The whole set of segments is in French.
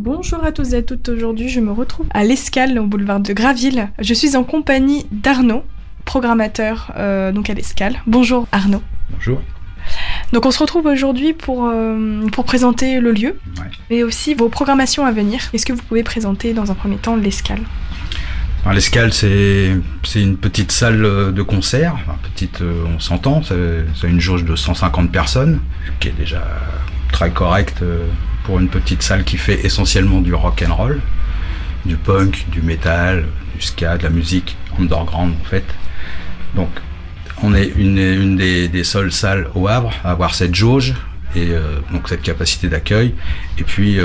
Bonjour à tous et à toutes, aujourd'hui je me retrouve à l'Escale, au boulevard de Graville. Je suis en compagnie d'Arnaud, programmateur donc à l'Escale. Bonjour Arnaud. Bonjour. Donc on se retrouve aujourd'hui pour présenter le lieu, mais aussi vos programmations à venir. Est-ce que vous pouvez présenter dans un premier temps l'Escale ? Alors, l'Escale, c'est une petite salle de concert. Enfin, petite, on s'entend, c'est une jauge de 150 personnes, ce qui est déjà très correct pour une petite salle qui fait essentiellement du rock and roll, du punk, du metal, du ska, de la musique underground en fait. Donc on est une des seules salles au Havre à avoir cette jauge et donc cette capacité d'accueil, et puis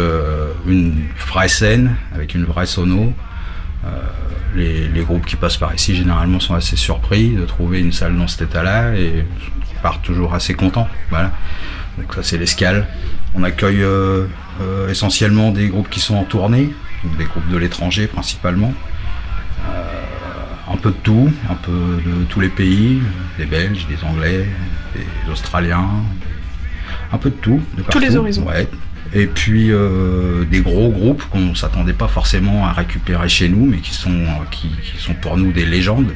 une vraie scène avec une vraie sono. Les groupes qui passent par ici généralement sont assez surpris de trouver une salle dans cet état-là et partent toujours assez contents. Voilà. Donc ça c'est l'Escale. On accueille essentiellement des groupes qui sont en tournée, des groupes de l'étranger principalement. Un peu de tout, un peu de tous les pays, des Belges, des Anglais, des Australiens, un peu de tout, de partout. Tous les horizons. Ouais. Et puis des gros groupes qu'on ne s'attendait pas forcément à récupérer chez nous, mais qui sont pour nous des légendes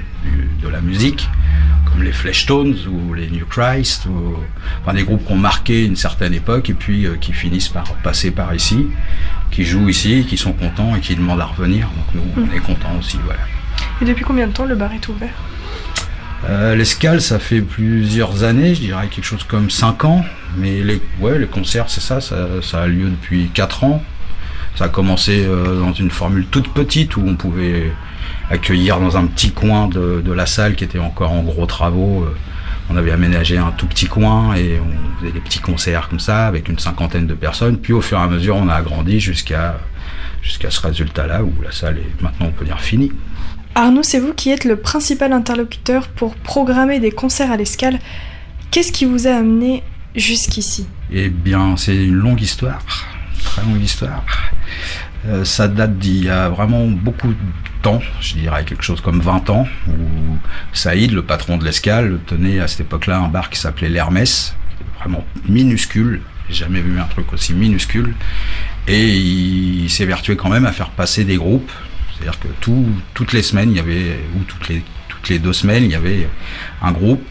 de la musique, comme les Fleshtones ou les New Christ, enfin des groupes qui ont marqué une certaine époque et puis qui finissent par passer par ici, qui jouent ici, qui sont contents et qui demandent à revenir. Donc nous, on est contents aussi, voilà. Et depuis combien de temps le bar est ouvert ? L'Escale, ça fait plusieurs années, je dirais quelque chose comme 5 ans, mais les concerts, c'est ça a lieu depuis 4 ans. Ça a commencé dans une formule toute petite où on pouvait accueillir dans un petit coin de la salle qui était encore en gros travaux. On avait aménagé un tout petit coin et on faisait des petits concerts comme ça avec une 50aine de personnes. Puis au fur et à mesure, on a agrandi jusqu'à ce résultat-là où la salle est maintenant, on peut dire, finie. Arnaud, c'est vous qui êtes le principal interlocuteur pour programmer des concerts à l'Escale. Qu'est-ce qui vous a amené jusqu'ici ? Eh bien, c'est une longue histoire, très longue histoire. Ça date d'il y a vraiment beaucoup de temps, je dirais quelque chose comme 20 ans, où Saïd, le patron de l'Escale, tenait à cette époque-là un bar qui s'appelait l'Hermès, vraiment minuscule, j'ai jamais vu un truc aussi minuscule, et il s'évertuait quand même à faire passer des groupes. C'est-à-dire que toutes les semaines, il y avait, ou toutes les 2 semaines, il y avait un groupe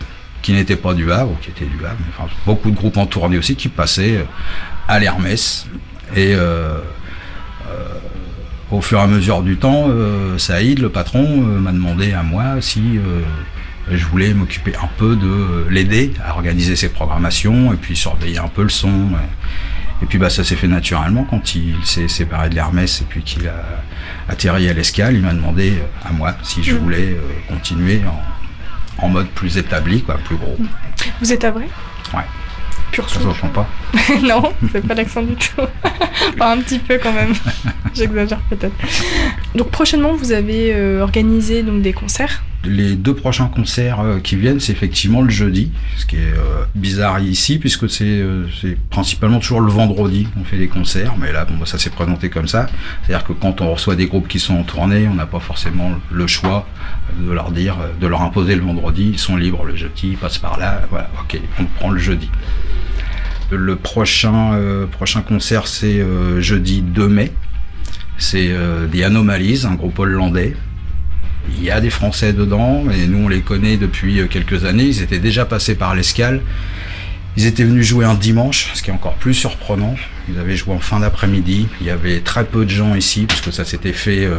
qui n'était pas du Havre, ou qui était du Havre, mais enfin, beaucoup de groupes en tournée aussi qui passaient à l'Hermès. Et au fur et à mesure du temps, Saïd, le patron, m'a demandé à moi si je voulais m'occuper un peu de l'aider à organiser ses programmations et puis surveiller un peu le son. Et puis ça s'est fait naturellement quand il s'est séparé de l'Hermès et puis qu'il a atterri à l'Escale. Il m'a demandé à moi si je voulais continuer en mode plus établi, quoi, plus gros. Vous êtes havré ? Ouais. Pur ça s'entend pas. Non, c'est pas l'accent du tout. Enfin, un petit peu quand même. J'exagère peut-être. Donc prochainement, vous avez organisé donc des concerts. Les 2 prochains concerts qui viennent, c'est effectivement le jeudi, ce qui est bizarre ici, puisque c'est principalement toujours le vendredi qu'on fait des concerts, mais là, ça s'est présenté comme ça. C'est-à-dire que quand on reçoit des groupes qui sont en tournée, on n'a pas forcément le choix de leur dire, de leur imposer le vendredi, ils sont libres le jeudi, ils passent par là, voilà, ok, on prend le jeudi. Le prochain concert, c'est jeudi 2 mai, c'est The Anomalies, un groupe hollandais. Il y a des Français dedans, et nous on les connaît depuis quelques années. Ils étaient déjà passés par l'Escale. Ils étaient venus jouer un dimanche, ce qui est encore plus surprenant. Ils avaient joué en fin d'après-midi. Il y avait très peu de gens ici, puisque ça s'était fait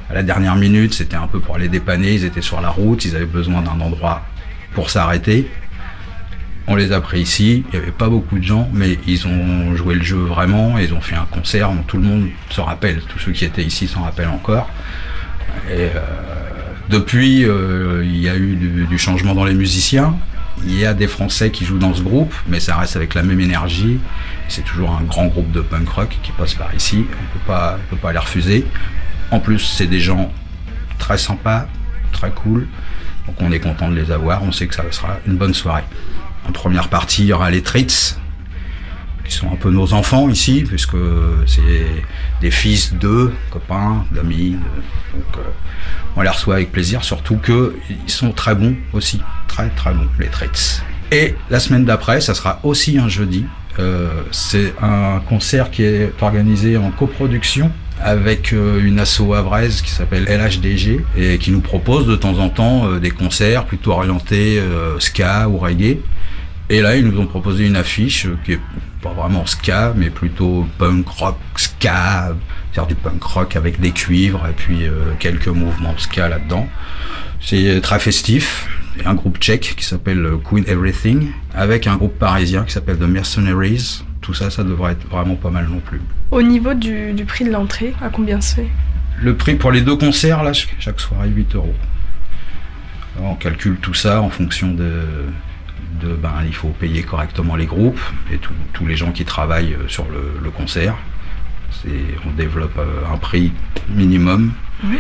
à la dernière minute. C'était un peu pour les dépanner. Ils étaient sur la route, ils avaient besoin d'un endroit pour s'arrêter. On les a pris ici, il n'y avait pas beaucoup de gens, mais ils ont joué le jeu vraiment. Ils ont fait un concert dont tout le monde se rappelle. Tous ceux qui étaient ici s'en rappellent encore. Et depuis, il y a eu du changement dans les musiciens. Il y a des Français qui jouent dans ce groupe, mais ça reste avec la même énergie. C'est toujours un grand groupe de punk rock qui passe par ici. On peut pas les refuser. En plus, c'est des gens très sympas, très cool. Donc on est content de les avoir. On sait que ça sera une bonne soirée. En première partie, il y aura les Trits, qui sont un peu nos enfants ici, puisque c'est des fils de copains, d'amis. Donc on les reçoit avec plaisir, surtout qu'ils sont très bons aussi, très très bons, les Trits. Et la semaine d'après, ça sera aussi un jeudi, C'est un concert qui est organisé en coproduction avec une asso havraise qui s'appelle LHDG et qui nous propose de temps en temps des concerts plutôt orientés ska ou reggae. Et là, ils nous ont proposé une affiche qui est pas vraiment ska, mais plutôt punk rock ska, c'est-à-dire du punk rock avec des cuivres et puis quelques mouvements ska là-dedans. C'est très festif. Il y a un groupe tchèque qui s'appelle Queen Everything, avec un groupe parisien qui s'appelle The Mercenaries. Tout ça, ça devrait être vraiment pas mal non plus. Au niveau du prix de l'entrée, à combien c'est ? Le prix pour les 2 concerts, là, chaque soirée, 8 €. Alors, on calcule tout ça en fonction il faut payer correctement les groupes et tous les gens qui travaillent sur le concert. On développe un prix minimum,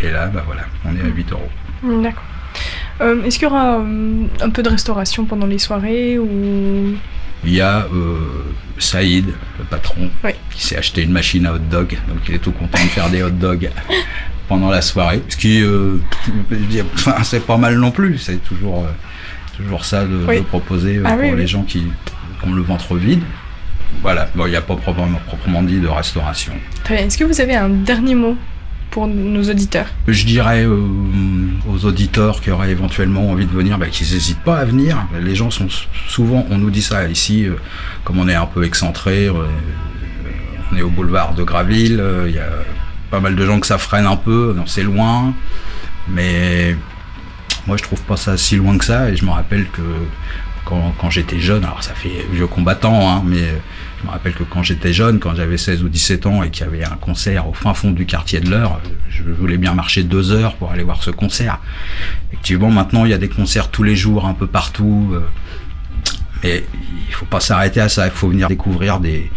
et là, voilà, on est à 8 €. D'accord. Est-ce qu'il y aura un peu de restauration pendant les soirées ou... Il y a Saïd, le patron, qui s'est acheté une machine à hot dog, donc il est tout content de faire des hot dogs pendant la soirée. Ce qui, c'est pas mal non plus, c'est toujours ça de proposer pour les gens qui ont le ventre vide. Voilà, il n'y a pas proprement dit de restauration. Très bien. Est-ce que vous avez un dernier mot pour nos auditeurs ? Je dirais aux auditeurs qui auraient éventuellement envie de venir, qu'ils n'hésitent pas à venir. Les gens sont souvent, on nous dit ça ici, comme on est un peu excentré, on est au boulevard de Graville, il y a pas mal de gens que ça freine un peu, non, c'est loin, mais moi je trouve pas ça si loin que ça, et je me rappelle que quand j'étais jeune, alors ça fait vieux combattant, mais je me rappelle que quand j'étais jeune, quand j'avais 16 ou 17 ans et qu'il y avait un concert au fin fond du quartier de l'Eure, je voulais bien marcher 2 heures pour aller voir ce concert. Effectivement, maintenant, il y a des concerts tous les jours, un peu partout, mais il faut pas s'arrêter à ça, il faut venir découvrir des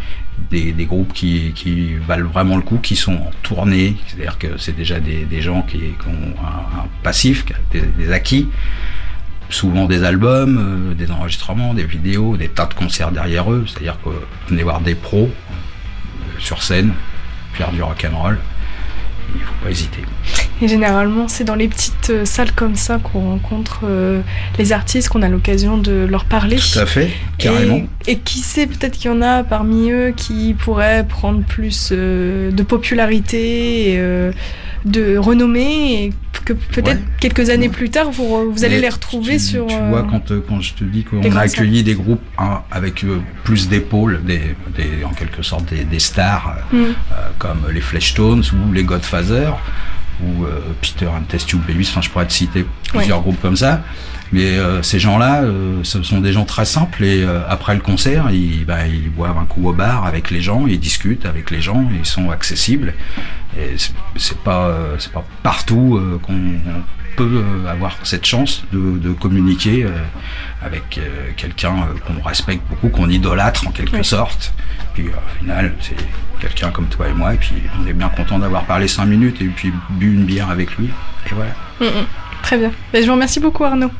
groupes qui valent vraiment le coup, qui sont en tournée, c'est-à-dire que c'est déjà des gens qui ont un passif, des acquis, souvent des albums, des enregistrements, des vidéos, des tas de concerts derrière eux, c'est-à-dire que vous venez voir des pros sur scène, faire du rock'n'roll, il ne faut pas hésiter. Et généralement, c'est dans les petites salles comme ça qu'on rencontre les artistes, qu'on a l'occasion de leur parler. Tout à fait, carrément. Et qui sait, peut-être qu'il y en a parmi eux qui pourraient prendre plus de popularité, de renommée, et que peut-être quelques années plus tard, vous allez les retrouver sur... Tu vois, quand je te dis qu'on a accueilli des groupes avec plus d'épaules, en quelque sorte des stars, comme les Fleshtones ou les Godfather, ou Peter and Test Tube Babies, je pourrais te citer plusieurs groupes comme ça, mais ces gens-là, ce sont des gens très simples, et après le concert, ils boivent un coup au bar avec les gens, ils discutent avec les gens, ils sont accessibles, et c'est pas partout qu'on peut avoir cette chance de communiquer avec quelqu'un qu'on respecte beaucoup, qu'on idolâtre en quelque sorte. Puis au final, c'est quelqu'un comme toi et moi, et puis on est bien content d'avoir parlé 5 minutes et puis bu une bière avec lui, et voilà. Très bien. Je vous remercie beaucoup, Arnaud.